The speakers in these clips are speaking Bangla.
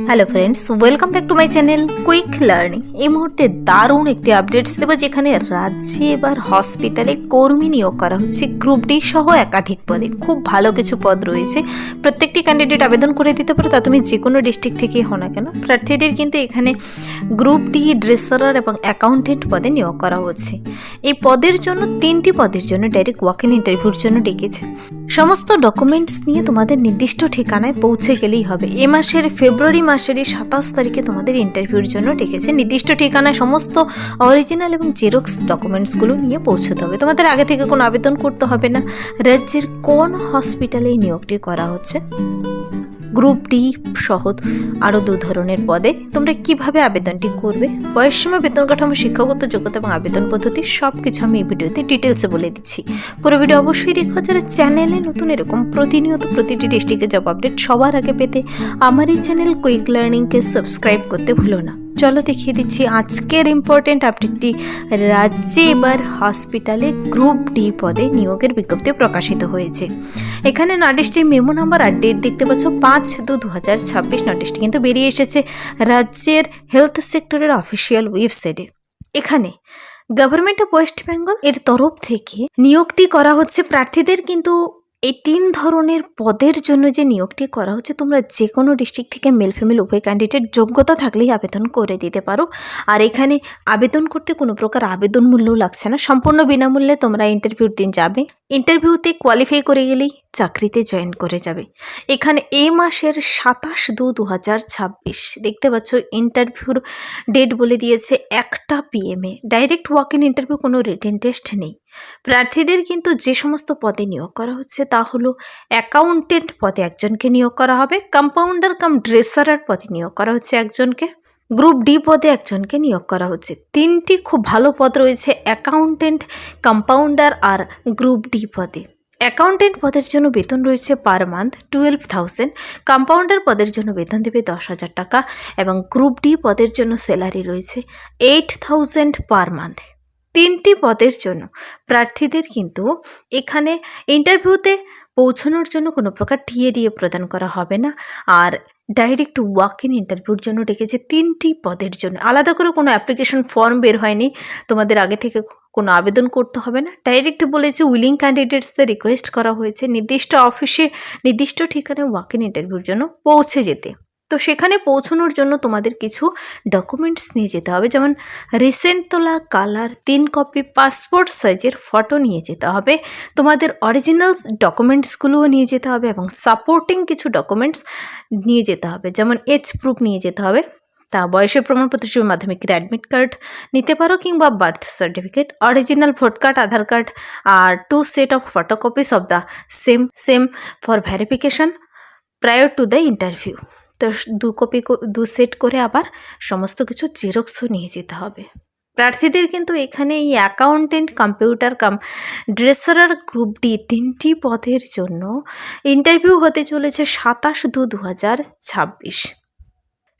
Hello friends, welcome back to my channel quick learning. এই মুহূর্তে দারুণ একটি আপডেটস দেবো, যেখানে রাজ্যে এবার হসপিটালে কর্মী নিয়োগ করা হচ্ছে গ্রুপ ডি সহ একাধিক পদে। খুব ভালো কিছু পদ রয়েছে, প্রত্যেকটি ক্যান্ডিডেট আবেদন করে দিতে পারো, তা তুমি যে কোনো ডিস্ট্রিক্ট থেকেই হও না কেন। প্রার্থীদের কিন্তু এখানে গ্রুপ ডি ড্রেসারার এবং অ্যাকাউন্টেন্ট পদে নিয়োগ করা হচ্ছে। এই পদের জন্য 3টি পদের জন্য ডাইরেক্ট ওয়াক ইন ইন্টারভিউর জন্য ডেকেছে। সমস্ত ডকুমেন্টস নিয়ে তোমাদের নির্দিষ্ট ঠিকানায় পৌঁছে গেলেই হবে। এ মাসের ফেব্রুয়ারি মাসের 27 তারিখে তোমাদের ইন্টারভিউর জন্য ডেকেছে। নির্দিষ্ট ঠিকানায় সমস্ত অরিজিনাল এবং জেরক্স ডকুমেন্টসগুলো নিয়ে পৌঁছতে হবে। তোমাদের আগে থেকে কোনো আবেদন করতে হবে না। রাজ্যের কোন হসপিটালে এই নিয়োগটি করা হচ্ছে, গ্রুপ ডি সহ আরও 2 ধরনের পদে, তোমরা কিভাবে আবেদনটি করবে, বয়সসীমা, বেতন কাঠামো, শিক্ষাগত যোগ্যতা এবং আবেদন পদ্ধতি সব কিছু আমি এই ভিডিওতে ডিটেলসে বলে দিচ্ছি। পুরো ভিডিও অবশ্যই দেখো। যারা চ্যানেলে নতুন এরকম প্রতিনিয়ত প্রতিটি ডিস্ট্রিক্টের জব আপডেট সবার আগে পেতে আমার এই চ্যানেল কুইক লার্নিংকে সাবস্ক্রাইব করতে ভুলো না। চলো দেখিয়ে দিচ্ছি আজকের ইম্পর্টেন্ট আপডেটটি। রাজ্যে এবার হসপিটালে গ্রুপ ডি পদে নিয়োগের বিজ্ঞপ্তি প্রকাশিত হয়েছে। এখানে নোটিশটির মেমো নাম্বার আর ডেট দেখতে পাচ্ছ 5/2/2026। নোটিশটি কিন্তু বেরিয়ে এসেছে রাজ্যের হেলথ সেক্টরের অফিসিয়াল ওয়েবসাইটে। এখানে গভর্নমেন্ট অফ ওয়েস্ট বেঙ্গল এর তরফ থেকে নিয়োগটি করা হচ্ছে। প্রার্থীদের কিন্তু এই 3 ধরনের পদের জন্য যে নিয়োগটি করা হচ্ছে, তোমরা যে কোনো ডিস্ট্রিক্ট থেকে মেল ফিমেল উভয় ক্যান্ডিডেট যোগ্যতা থাকলেই আবেদন করে দিতে পারো। আর এখানে আবেদন করতে কোনো প্রকার আবেদন মূল্যও লাগছে না, সম্পূর্ণ বিনামূল্যে তোমরা ইন্টারভিউর দিন যাবে। ইন্টারভিউতে কোয়ালিফাই করে গেলেই চাকরিতে জয়েন করে যাবে। এখানে এই মাসের 27/2/2026 দেখতে পাচ্ছ ইন্টারভিউর ডেট বলে দিয়েছে 1টা PM। Direct walk in interview, কোনো রিটেন টেস্ট নেই। প্রার্থীদের কিন্তু যে সমস্ত পদে নিয়োগ করা হচ্ছে তা হলো অ্যাকাউন্টেন্ট পদে একজনকে নিয়োগ করা হবে, কম্পাউন্ডার কাম ড্রেসারার পদে নিয়োগ করা হচ্ছে একজনকে, গ্রুপ ডি পদে একজনকে নিয়োগ করা হচ্ছে। 3টি খুব ভালো পদ রয়েছে অ্যাকাউন্টেন্ট, কম্পাউন্ডার আর গ্রুপ ডি পদে। অ্যাকাউন্টেন্ট পদের জন্য বেতন রয়েছে পার মান্থ 12,000, কম্পাউন্ডার পদের জন্য বেতন দেবে 10,000 টাকা এবং গ্রুপ ডি পদের জন্য স্যালারি রয়েছে 8,000 পার মান্থ। 3টি পদের জন্য প্রার্থীদের কিন্তু এখানে ইন্টারভিউতে পৌঁছানোর জন্য কোনো প্রকার টিএডিএ প্রদান করা হবে না। আর ডাইরেক্ট ওয়াক ইন ইন্টারভিউর জন্য ডেকেছে 3টি পদের জন্য। আলাদা করে কোনো অ্যাপ্লিকেশন ফর্ম বের হয়নি, তোমাদের আগে থেকে কোনো আবেদন করতে হবে না। ডাইরেক্ট বলেছে উইলিং ক্যান্ডিডেটসদের রিকোয়েস্ট করা হয়েছে নির্দিষ্ট অফিসে নির্দিষ্ট ঠিকানায় ওয়াক ইন ইন্টারভিউর জন্য পৌঁছে যেতে। তো সেখানে পৌঁছানোর জন্য তোমাদের কিছু ডকুমেন্টস নিয়ে যেতে হবে, যেমন রিসেন্ট তোলা কালার 3 কপি পাসপোর্ট সাইজের ফটো নিয়ে যেতে হবে, তোমাদের অরিজিনাল ডকুমেন্টসগুলোও নিয়ে যেতে হবে এবং সাপোর্টিং কিছু ডকুমেন্টস নিয়ে যেতে হবে, যেমন এজ প্রুফ নিয়ে যেতে হবে। তা বয়সের প্রমাণপত্র হিসেবে মাধ্যমিকের অ্যাডমিট কার্ড নিতে পারো কিংবা birth certificate, original vote card, Aadhaar card আর 2 set of photocopies of the same for verification prior to the interview. তো 2 সেট করে আবার সমস্ত কিছু জেরক্সও নিয়ে যেতে হবে। প্রার্থীদের কিন্তু এখানে এই অ্যাকাউন্টেন্ট, কম্পিউটার কাম ড্রেসারার গ্রুপ ডি 3টি পদের জন্য ইন্টারভিউ হতে চলেছে 27/2/2026।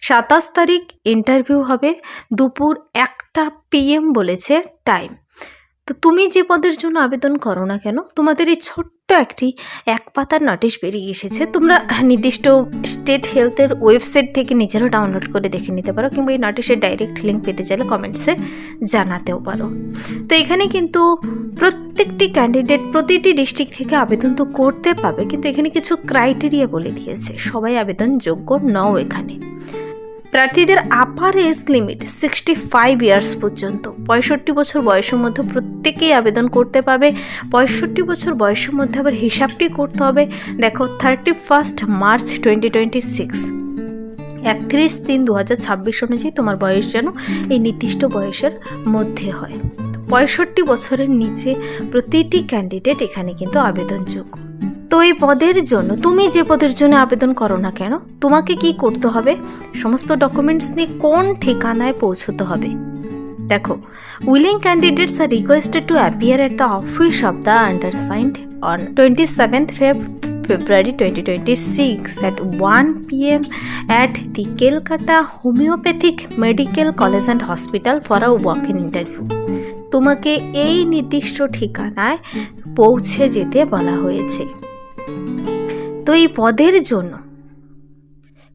27 তারিখ ইন্টারভিউ হবে, দুপুর 1টা PM বলেছে টাইম। তো তুমি যে পদের জন্য আবেদন করো না কেন, তোমাদের এই ছোট্ট একটি 1 পাতার নোটিশ বেরিয়ে এসেছে। তোমরা নির্দিষ্ট স্টেট হেলথের ওয়েবসাইট থেকে নিজেরও ডাউনলোড করে দেখে নিতে পারো, কিংবা এই নোটিশের ডাইরেক্ট লিঙ্ক পেতে চাইলে কমেন্টসে জানাতেও পারো। তো এখানে কিন্তু প্রত্যেকটি ক্যান্ডিডেট প্রতিটি ডিস্ট্রিক্ট থেকে আবেদন তো করতে পাবে, কিন্তু এখানে কিছু ক্রাইটেরিয়া বলে দিয়েছে। সবাই আবেদন যোগ্য নও। এখানে প্রার্থীদের আপার এজ লিমিট 65 ইয়ার্স পর্যন্ত, 65 বছর বয়সের মধ্যে প্রত্যেকেই আবেদন করতে পাবে। 65 বছর বয়সের মধ্যে আবার হিসাবটি করতে হবে। দেখো 31 মার্চ 2026, 31/3/2026 অনুযায়ী তোমার বয়স যেন এই নির্দিষ্ট বয়সের মধ্যে হয়। 65 বছরের নিচে প্রতিটি ক্যান্ডিডেট এখানে কিন্তু আবেদনযোগ্য। তো এই পদের জন্য তুমি যে পদের জন্য আবেদন করো না কেন, তোমাকে কি করতে হবে, সমস্ত ডকুমেন্টস নিয়ে কোন ঠিকানায় পৌঁছতে হবে। দেখো, willing candidates are requested to appear at the office of the undersigned on 27th February 2026 at 1 PM at the Calcutta Homeopathic Medical College and Hospital for a walk-in interview। তোমাকে এই নির্দিষ্ট ঠিকানায় পৌঁছে যেতে বলা হয়েছে। তো এই পদের জন্য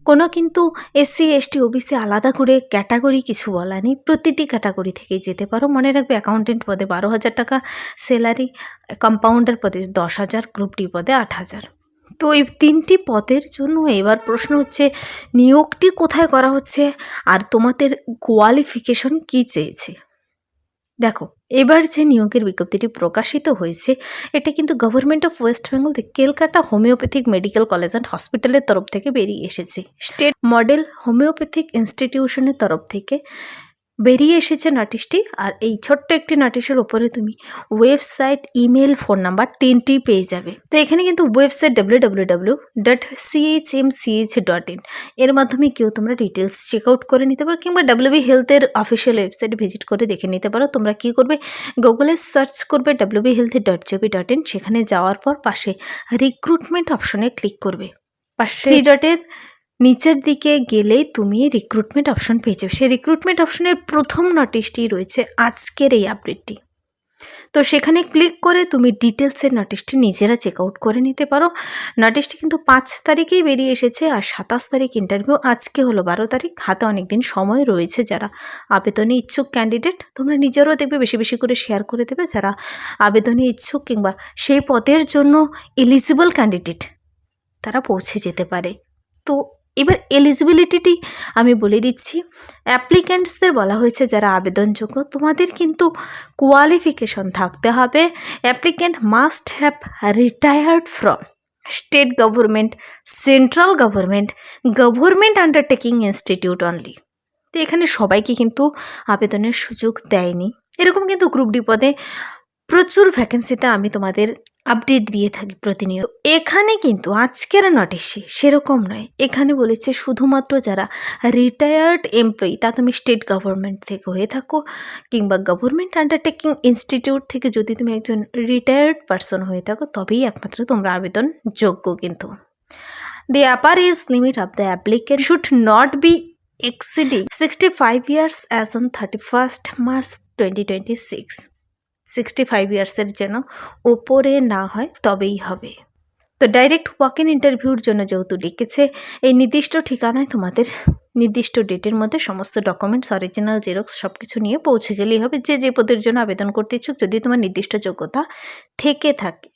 কোনো কিন্তু এসসি এসটি ওবিসি আলাদা করে ক্যাটাগরি কিছু বলা নেই, প্রতিটি ক্যাটাগরি থেকেই যেতে পারো। মনে রাখবে অ্যাকাউন্টেন্ট পদে 12,000 টাকা স্যালারি, কম্পাউন্ডার পদে 10,000, গ্রুপ ডি পদে 8,000। তো এই 3টি পদের জন্য এবার প্রশ্ন হচ্ছে নিয়োগটি কোথায় করা হচ্ছে আর তোমাদের কোয়ালিফিকেশন কি চেয়েছে। দেখো, এবার যে নিয়োগের বিজ্ঞপ্তিটি প্রকাশিত হয়েছে এটা কিন্তু government of West Bengal Calcutta homeopathic medical college and হসপিটালের তরফ থেকে বেরিয়ে এসেছে। স্টেট মডেল হোমিওপ্যাথিক ইনস্টিটিউশনের তরফ থেকে বেরিয়ে এসেছে নোটিশটি। আর এই ছোট্ট একটি নোটিশের ওপরে তুমি ওয়েবসাইট, ইমেল, ফোন নাম্বার 3টি পেয়ে যাবে। তো এখানে কিন্তু ওয়েবসাইট www.chmch.in এর মাধ্যমে কেউ তোমরা ডিটেলস চেক আউট করে নিতে পারো, কিংবা WB হেলথের অফিসিয়াল ওয়েবসাইট ভিজিট করে দেখে নিতে পারো। তোমরা কি করবে, গুগলে সার্চ করবে wbhealth.gov.in, সেখানে যাওয়ার পর পাশে রিক্রুটমেন্ট অপশনে ক্লিক করবে। পাশে 3 ডটের নিচের দিকে গেলেই তুমি রিক্রুটমেন্ট অপশন পেয়ে যাবে। সেই রিক্রুটমেন্ট অপশনের প্রথম নোটিশটি রয়েছে আজকের এই আপডেটটি। তো সেখানে ক্লিক করে তুমি ডিটেলসের নোটিশটি নিজেরা চেক আউট করে নিতে পারো। নোটিশটি কিন্তু 5 তারিখেই বেরিয়ে এসেছে আর 27 তারিখ ইন্টারভিউ, আজকে হলো 12 তারিখ। হাতে অনেক দিন সময় রয়েছে। যারা আবেদনে ইচ্ছুক ক্যান্ডিডেট, তোমরা নিজেরও দেখবে বেশি বেশি করে শেয়ার করে দেবে। যারা আবেদনে ইচ্ছুক কিংবা সেই পদের জন্য এলিজিবল ক্যান্ডিডেট তারা পৌঁছে যেতে পারে। তো এবার এলিজিবিলিটি আমি বলে দিচ্ছি। অ্যাপ্লিক্যান্টসদের বলা হয়েছে যারা আবেদনযোগ্য, তোমাদের কিন্তু কোয়ালিফিকেশন থাকতে হবে। Applicant must have retired from state government, central government, government undertaking institute only. তো এখানে সবাইকে কিন্তু আবেদনের সুযোগ দেয়নি। এরকম কিন্তু গ্রুপ ডি পদে প্রচুর ভ্যাকেন্সিতে আমি তোমাদের আপডেট দিয়ে থাকি প্রতিনিয়ত। এখানে কিন্তু আজকের নোটিশে সেরকম নয়। এখানে বলেছে শুধুমাত্র যারা রিটায়ার্ড এমপ্লয়ি, তা তুমি স্টেট গভর্নমেন্ট থেকে হয়ে থাকো কিংবা গভর্নমেন্ট আন্ডারটেকিং ইনস্টিটিউট থেকে যদি তুমি একজন রিটায়ার্ড পারসন হয়ে থাকো তবেই একমাত্র তোমরা আবেদন যোগ্য। কিন্তু the upper age limit of the applicant should not be exceeding 65 years as on 31st March 2026। 65 ইয়ার্সের যেন ওপরে না হয় তবেই হবে। তো ডাইরেক্ট ওয়াক ইন ইন্টারভিউর জন্য যেহেতু লিখেছে, এই নির্দিষ্ট ঠিকানায় তোমাদের নির্দিষ্ট ডেটের মধ্যে সমস্ত ডকুমেন্টস, অরিজিনাল, জেরক্স সব কিছু নিয়ে পৌঁছে গেলেই হবে। যে যে পদের জন্য আবেদন করতে ইচ্ছুক, যদি তোমার নির্দিষ্ট যোগ্যতা থেকে থাকে।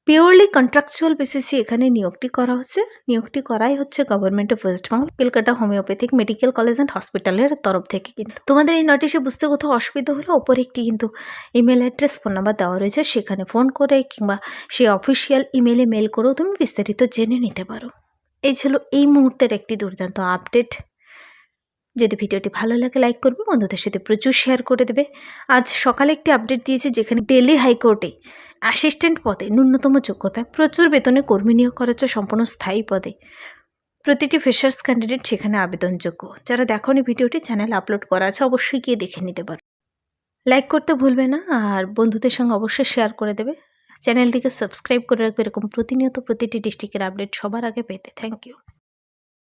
পিওরলি কন্ট্রাকচুয়াল বেসিসে এখানে নিয়োগটি করা হচ্ছে। নিয়োগটি করাই হচ্ছে government of West Bengal Calcutta homeopathic medical college and হসপিটালের তরফ থেকে। কিন্তু তোমাদের এই নোটিশে বুঝতে কোথাও অসুবিধা হলে ওপরে একটি কিন্তু ইমেল অ্যাড্রেস, ফোন নাম্বার দেওয়া রয়েছে, সেখানে ফোন করে কিংবা সেই অফিসিয়াল ইমেলে মেল করেও তুমি বিস্তারিত জেনে নিতে পারো। এই ছিল এই মুহূর্তের একটি দুর্দান্ত আপডেট। যদি ভিডিওটি ভালো লাগে লাইক করবে, বন্ধুদের সাথে প্রচুর শেয়ার করে দেবে। আজ সকালে একটি আপডেট দিয়েছে যেখানে দিল্লি হাইকোর্টে অ্যাসিস্ট্যান্ট পদে ন্যূনতম যোগ্যতায় প্রচুর বেতনে কর্মী নিয়োগ করা হচ্ছে সম্পূর্ণ স্থায়ী পদে। প্রতিটি ফ্রেশার্স ক্যান্ডিডেট সেখানে আবেদনযোগ্য। যারা দেখোনি ভিডিওটি, চ্যানেল আপলোড করা আছে, অবশ্যই গিয়ে দেখে নিতে পারো। লাইক করতে ভুলবে না আর বন্ধুদের সঙ্গে অবশ্যই শেয়ার করে দেবে। চ্যানেলটিকে সাবস্ক্রাইব করে রাখবে এরকম প্রতিনিয়ত প্রতিটি ডিস্ট্রিক্টের আপডেট সবার আগে পেতে। Thank you.